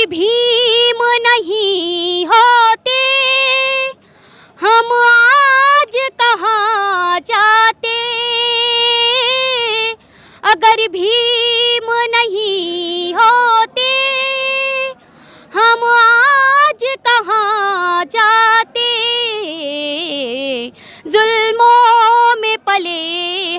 भीम नहीं होते हम आज कहाँ जाते। अगर भीम नहीं होते हम आज कहाँ जाते। जुल्मों में पले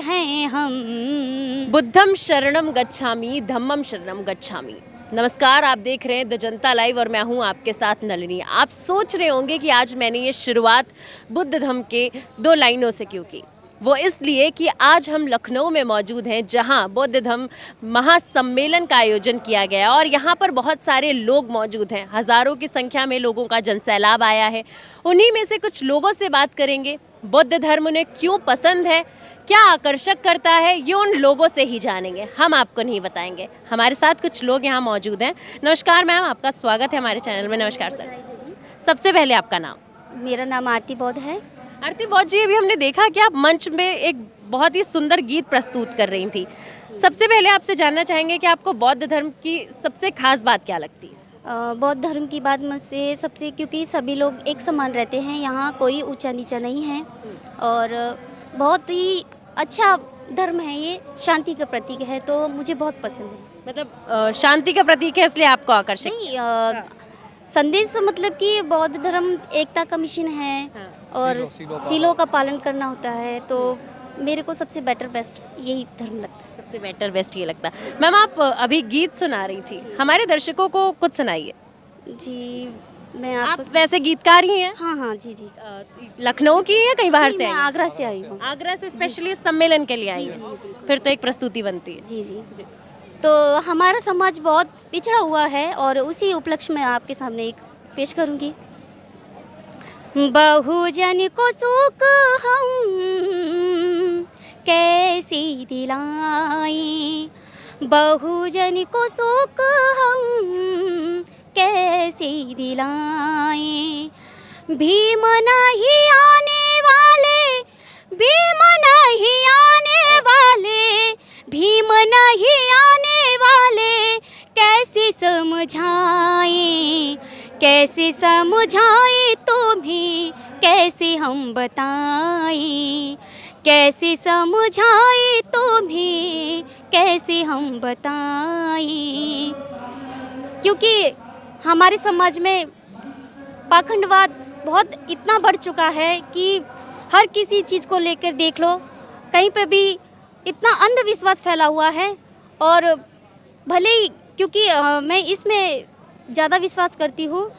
हैं हम। बुद्धम शरणम गच्छामि, धम्मम शरणम गच्छामि। नमस्कार, आप देख रहे हैं द जनता लाइव और मैं हूं आपके साथ नलिनी। आप सोच रहे होंगे कि आज मैंने ये शुरुआत बुद्ध धम्म के 2 लाइनों से क्यों की। वो इसलिए कि आज हम लखनऊ में मौजूद हैं, जहां बौद्ध धम्म महासम्मेलन का आयोजन किया गया और यहाँ पर बहुत सारे लोग मौजूद हैं। हज़ारों की संख्या में लोगों का जनसैलाब आया है। उन्हीं में से कुछ लोगों से बात करेंगे। बौद्ध धर्म उन्हें क्यों पसंद है, क्या आकर्षक करता है, ये उन लोगों से ही जानेंगे, हम आपको नहीं बताएंगे। हमारे साथ कुछ लोग यहाँ मौजूद हैं। नमस्कार मैम, आपका स्वागत है हमारे चैनल में। नमस्कार सर। सबसे पहले आपका नाम? मेरा नाम आरती बौद्ध है। आरती बौद्ध जी, अभी हमने देखा कि आप मंच में एक बहुत ही सुंदर गीत प्रस्तुत कर रही थी। सबसे पहले आपसे जानना चाहेंगे कि आपको बौद्ध धर्म की सबसे खास बात क्या लगती है? बौद्ध धर्म की बात मुझसे सबसे, क्योंकि सभी लोग एक समान रहते हैं, यहाँ कोई ऊंचा नीचा नहीं है और बहुत ही अच्छा धर्म है। ये शांति का प्रतीक है, तो मुझे बहुत पसंद है। मतलब शांति का प्रतीक है इसलिए आपको आकर्षित? नहीं, संदेश मतलब कि बौद्ध धर्म एकता का मिशन है और सीलों का पालन करना होता है, तो मेरे को सबसे बेटर बेस्ट यही धर्म लगता है। सबसे बेटर बेस्ट ये लगता है। मैम, आप अभी गीत सुना रही थी, हमारे दर्शकों को कुछ सुनाइए। जी, मैं आप आपको वैसे गीतकार ही हैं? हाँ हाँ जी जी। लखनऊ की है या कहीं बाहर से मैं आई हैं? आगरा से आई हूँ। आगरा से स्पेशली इस सम्मेलन के लिए आई जी, हैं? जी, बिल्कुल। फिर तो एक प्रस्तुति बनती है। जी जी। तो हमारा समाज बहुत पिछड़ा हुआ है और उसी उपलक्ष्य में आपके सामने एक पेश करूंगी। बहुजन को सुख हम कैसे दिलाएं, बहुजन को सुख हम कैसे दिलाएं। भीम नहीं आने वाले, भीम नहीं आने वाले, भीम नहीं आने वाले, कैसे समझाएं, कैसे समझाएं तुम्हें, कैसे हम बताएं, कैसे समझाएं तुम्हें, कैसे हम बताएं। क्योंकि हमारे समाज में पाखंडवाद बहुत इतना बढ़ चुका है कि हर किसी चीज़ को लेकर देख लो, कहीं पे भी इतना अंधविश्वास फैला हुआ है। और भले ही, क्योंकि मैं इसमें ज़्यादा विश्वास करती हूँ,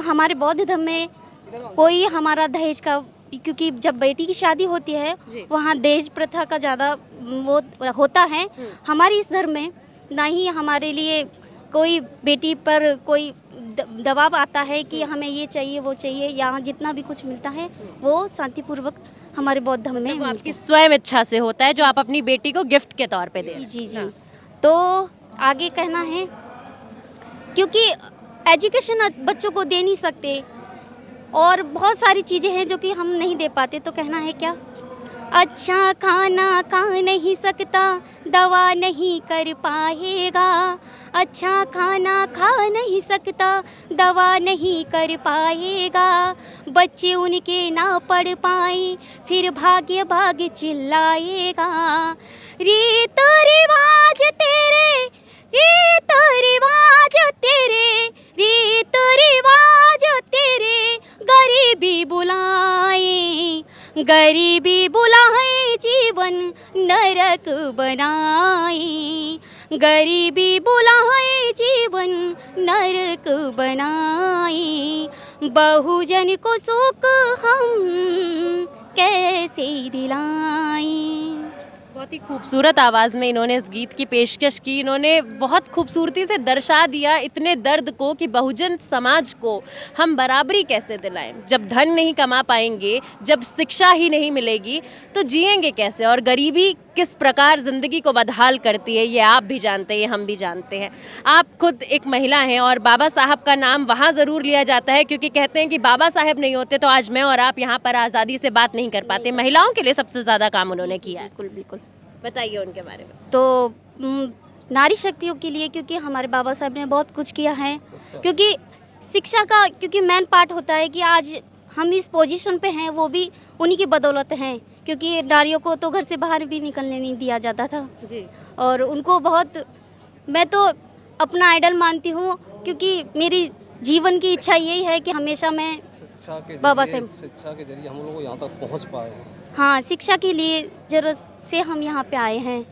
हमारे बौद्ध धर्म में कोई हमारा दहेज का, क्योंकि जब बेटी की शादी होती है वहाँ दहेज प्रथा का ज़्यादा वो होता है। हमारे इस धर्म में ना ही हमारे लिए कोई बेटी पर कोई दबाव आता है कि हमें ये चाहिए वो चाहिए। यहाँ जितना भी कुछ मिलता है वो शांतिपूर्वक हमारे बौद्ध धर्म में वो आपकी स्वयं इच्छा से होता है, जो आप अपनी बेटी को गिफ्ट के तौर पे दे। जी जी जी। तो आगे कहना है, क्योंकि एजुकेशन बच्चों को दे नहीं सकते और बहुत सारी चीज़ें हैं जो कि हम नहीं दे पाते, तो कहना है क्या, अच्छा खाना खा नहीं सकता, दवा नहीं कर पाएगा। अच्छा खाना खा नहीं सकता, दवा नहीं कर पाएगा। बच्चे उनके ना पढ़ पाए, फिर भाग्य भाग्य चिल्लाएगा। रीत रिवाज तेरे, रीत रिवाज तेरे, रीत रिवाज तेरे, गरीबी बुलाए, गरीबी बुलाए, जीवन नरक बनाए, गरीबी बुलाए, जीवन नरक बनाए। बहुजन को सुख हम कैसे दिलाएं। बहुत ही खूबसूरत आवाज़ में इन्होंने इस गीत की पेशकश की। इन्होंने बहुत खूबसूरती से दर्शा दिया इतने दर्द को कि बहुजन समाज को हम बराबरी कैसे दिलाएं। जब धन नहीं कमा पाएंगे, जब शिक्षा ही नहीं मिलेगी, तो जिएंगे कैसे, और गरीबी किस प्रकार ज़िंदगी को बदहाल करती है, ये आप भी जानते हैं, ये हम भी जानते हैं। आप खुद एक महिला हैं और बाबा साहब का नाम वहाँ ज़रूर लिया जाता है, क्योंकि कहते हैं कि बाबा साहब नहीं होते तो आज मैं और आप यहाँ पर आज़ादी से बात नहीं कर पाते। महिलाओं के लिए सबसे ज़्यादा काम उन्होंने किया है। बिल्कुल बिल्कुल। बताइए उनके बारे में। तो नारी शक्तियों के लिए, क्योंकि हमारे बाबा साहब ने बहुत कुछ किया है। क्योंकि शिक्षा का क्योंकि मेन पार्ट होता है कि आज हम इस पोजीशन पे हैं, वो भी उन्हीं की बदौलत हैं। क्योंकि नारियों को तो घर से बाहर भी निकलने नहीं दिया जाता था जी। और उनको बहुत, मैं तो अपना आइडल मानती हूँ। क्योंकि मेरी जीवन की इच्छा यही है कि हमेशा मैं बाबा से शिक्षा के जरिए हम लोग यहाँ तक पहुँच पाए हैं, हाँ, शिक्षा के लिए ज़रूरत से हम यहाँ पे आए हैं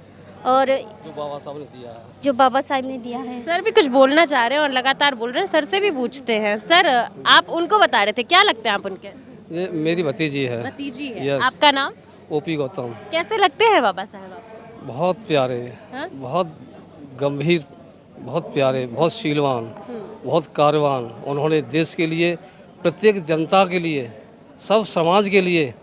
और जो बाबा साहब ने दिया है। जो बाबा साहब ने दिया है। सर भी कुछ बोलना चाह रहे हैं और लगातार बोल रहे हैं, सर से भी पूछते हैं। सर, आप उनको बता रहे थे, क्या लगते हैं आप उनके? ये मेरी भतीजी है। भतीजी है। Yes. आपका नाम? ओपी गौतम। कैसे लगते हैं बाबा साहब आपको? बहुत प्यारे, हाँ? बहुत गंभीर, बहुत प्यारे, बहुत शीलवान, बहुत कार्यवान। उन्होंने देश के लिए, प्रत्येक जनता के लिए, सब समाज के लिए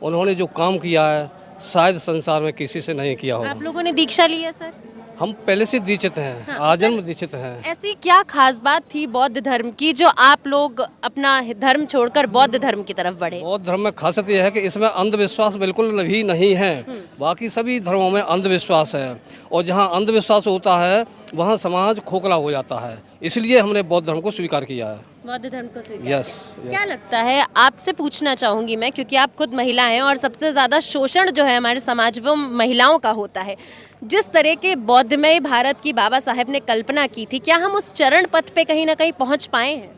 उन्होंने जो काम किया है शायद संसार में किसी से नहीं किया होगा। आप लोगों ने दीक्षा ली है सर? हम पहले से दीक्षित हैं, हाँ, आजन्म दीक्षित हैं। ऐसी क्या खास बात थी बौद्ध धर्म की जो आप लोग अपना धर्म छोड़कर बौद्ध धर्म की तरफ बढ़े? बौद्ध धर्म में खासियत यह है कि इसमें अंधविश्वास बिल्कुल भी नहीं है। बाकी सभी धर्मों में अंधविश्वास है और जहाँ अंधविश्वास होता है वहाँ समाज खोखला हो जाता है। इसलिए हमने बौद्ध धर्म को स्वीकार किया है। बौद्ध धर्म को स्वीकार। यस। क्या लगता है, आपसे पूछना चाहूंगी मैं, क्योंकि आप खुद महिला हैं और सबसे ज़्यादा शोषण जो है हमारे समाज में वो महिलाओं का होता है। जिस तरह के बौद्धमय भारत की बाबा साहेब ने कल्पना की थी, क्या हम उस चरण पथ पे कहीं ना कहीं पहुंच पाए हैं?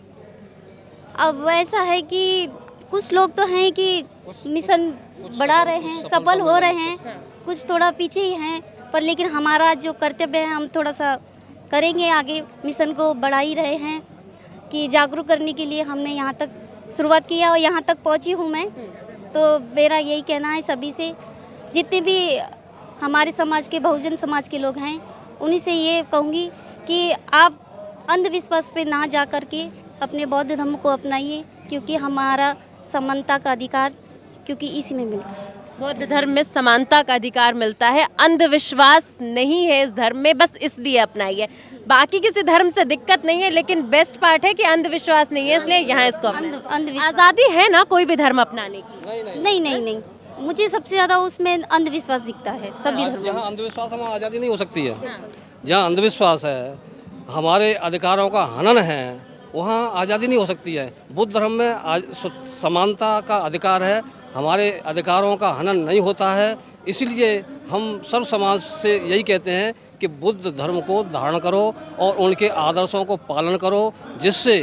अब ऐसा है कि कुछ लोग तो हैं कि मिशन बढ़ा रहे हैं, सफल हो रहे हैं, कुछ थोड़ा पीछे ही हैं, पर लेकिन हमारा जो कर्तव्य है हम थोड़ा सा करेंगे आगे। मिशन को बढ़ा ही रहे हैं कि जागरूक करने के लिए हमने यहाँ तक शुरुआत किया और यहाँ तक पहुँची हूँ मैं। तो मेरा यही कहना है सभी से, जितने भी हमारे समाज के, बहुजन समाज के लोग हैं, उन्हीं से ये कहूँगी कि आप अंधविश्वास पे ना जा कर के अपने बौद्ध धर्म को अपनाइए, क्योंकि हमारा समानता का अधिकार क्योंकि इसी में मिलता है। बौद्ध धर्म में समानता का अधिकार मिलता है, अंधविश्वास नहीं है इस धर्म में, बस इसलिए अपनाइए। बाकी किसी धर्म से दिक्कत नहीं है, लेकिन बेस्ट पार्ट है कि अंधविश्वास नहीं है, इसलिए यहाँ इसको आज़ादी है ना कोई भी धर्म अपनाने की। नहीं, मुझे सबसे ज़्यादा उसमें अंधविश्वास दिखता है सभी धर्मों में। जहाँ अंधविश्वास में आज़ादी नहीं हो सकती है, जहाँ अंधविश्वास है, हमारे अधिकारों का हनन है, वहाँ आज़ादी नहीं हो सकती है। बुद्ध धर्म में समानता का अधिकार है, हमारे अधिकारों का हनन नहीं होता है। इसलिए हम सर्व समाज से यही कहते हैं कि बुद्ध धर्म को धारण करो और उनके आदर्शों को पालन करो, जिससे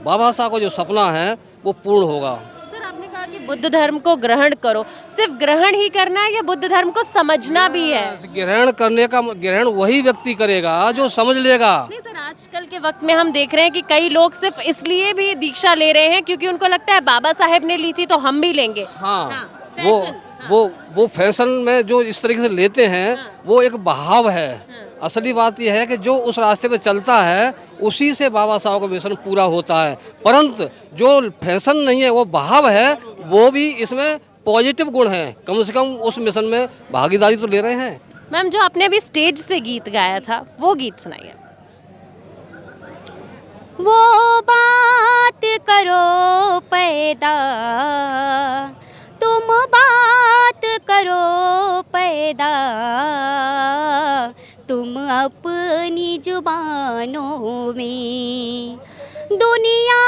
बाबा साहब का जो सपना है वो पूर्ण होगा। सर, आपने कहा कि बुद्ध धर्म को ग्रहण करो, सिर्फ ग्रहण ही करना है या बुद्ध धर्म को समझना भी है? ग्रहण वही व्यक्ति करेगा जो समझ लेगा। नहीं सर, आजकल के वक्त में हम देख रहे हैं कि कई लोग सिर्फ इसलिए भी दीक्षा ले रहे हैं क्योंकि उनको लगता है बाबा साहेब ने ली थी तो हम भी लेंगे। हाँ, फैशन, वो फैशन में जो इस तरीके से लेते हैं वो एक बहाव है। असली बात यह है कि जो उस रास्ते पे चलता है उसी से बाबा साहब का मिशन पूरा होता है। परंतु जो फैशन नहीं है, वो बहाव है, वो भी इसमें पॉजिटिव गुण है। कम से कम उस मिशन में भागीदारी तो ले रहे हैं। मैम, जो आपने अभी स्टेज से गीत गाया था वो गीत सुनाइए। वो बात करो पैदा, तुम बात करो पैदा, तुम अपनी जुबानों में। दुनिया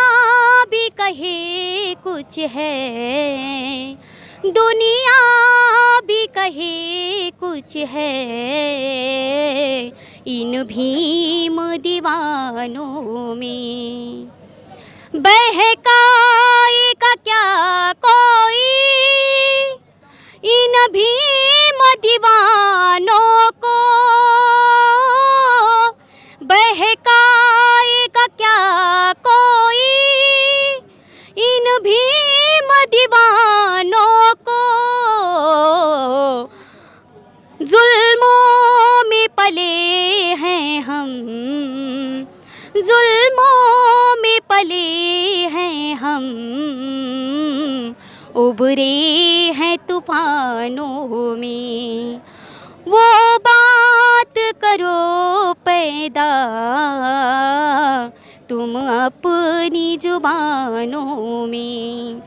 भी कहे कुछ है, दुनिया भी कहे कुछ है, इन भीम दीवानों में। बहकाएगा क्या कोई इन भीम दीवानों को, बहकाएगा क्या कोई इन भीम दीवानों को। जुल्मों में पले हैं हम, जुल्मों में पले हैं हम, उभरे हैं तूफानों में। वो बात करो पैदा, तुम अपनी जुबानों में।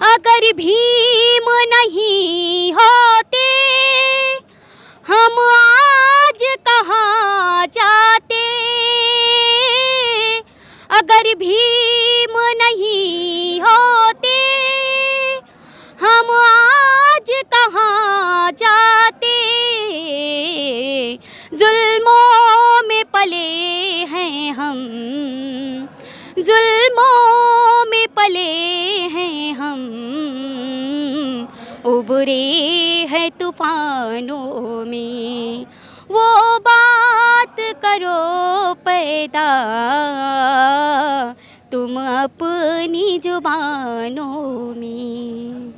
अगर भीम नहीं होते हम आज कहाँ जाते अगर भीम नहीं होते, हम आज कहाँ जाते। जुल्मों में पले हैं हम, जुल्मों में पले हैं हम, उबरे हैं तूफानों में। वो बात करो पैदा तुम अपनी जुबानों में।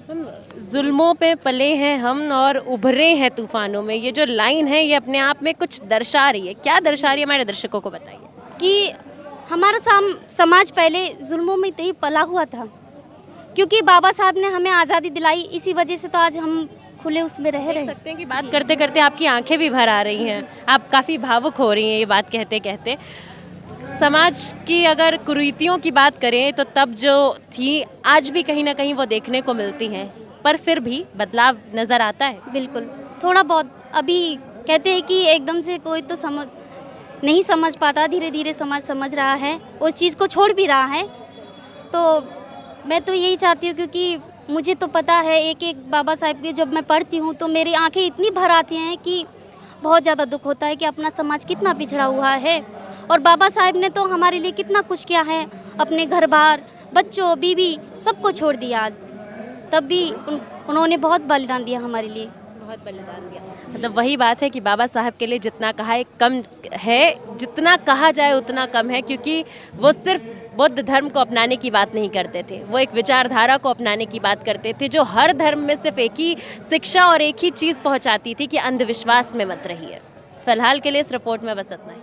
जुल्मों पे पले हैं हम और उभरे हैं तूफानों में, ये जो लाइन है ये अपने आप में कुछ दर्शा रही है। क्या दर्शा रही है हमारे दर्शकों को बताइए। कि हमारा समाज पहले जुल्मों में ही पला हुआ था, क्योंकि बाबा साहब ने हमें आज़ादी दिलाई, इसी वजह से तो आज हम खुले उसमें रह रहे देख सकते हैं कि बात करते करते आपकी आंखें भी भर आ रही हैं, आप काफ़ी भावुक हो रही हैं ये बात कहते कहते। समाज की अगर कुरीतियों की बात करें तो तब जो थी आज भी कहीं ना कहीं वो देखने को मिलती हैं, पर फिर भी बदलाव नज़र आता है। बिल्कुल, थोड़ा बहुत। अभी कहते हैं कि एकदम से कोई तो नहीं समझ पाता, धीरे धीरे समाज समझ रहा है, उस चीज़ को छोड़ भी रहा है। तो मैं तो यही चाहती हूँ, क्योंकि मुझे तो पता है एक एक बाबा साहब की जब मैं पढ़ती हूँ तो मेरी आंखें इतनी भर आती हैं कि बहुत ज़्यादा दुख होता है कि अपना समाज कितना पिछड़ा हुआ है। और बाबा साहब ने तो हमारे लिए कितना कुछ किया है, अपने घर बार, बच्चों, बीवी सबको छोड़ दिया, तब भी उन्होंने बहुत बलिदान दिया हमारे लिए, बहुत बलिदान दिया। मतलब वही बात है कि बाबा साहब के लिए जितना कहा है कम है, जितना कहा जाए उतना कम है, क्योंकि वो सिर्फ बौद्ध धर्म को अपनाने की बात नहीं करते थे, वो एक विचारधारा को अपनाने की बात करते थे जो हर धर्म में सिर्फ एक ही शिक्षा और एक ही चीज़ पहुंचाती थी कि अंधविश्वास में मत रहिए। फिलहाल के लिए इस रिपोर्ट में बस इतना ही।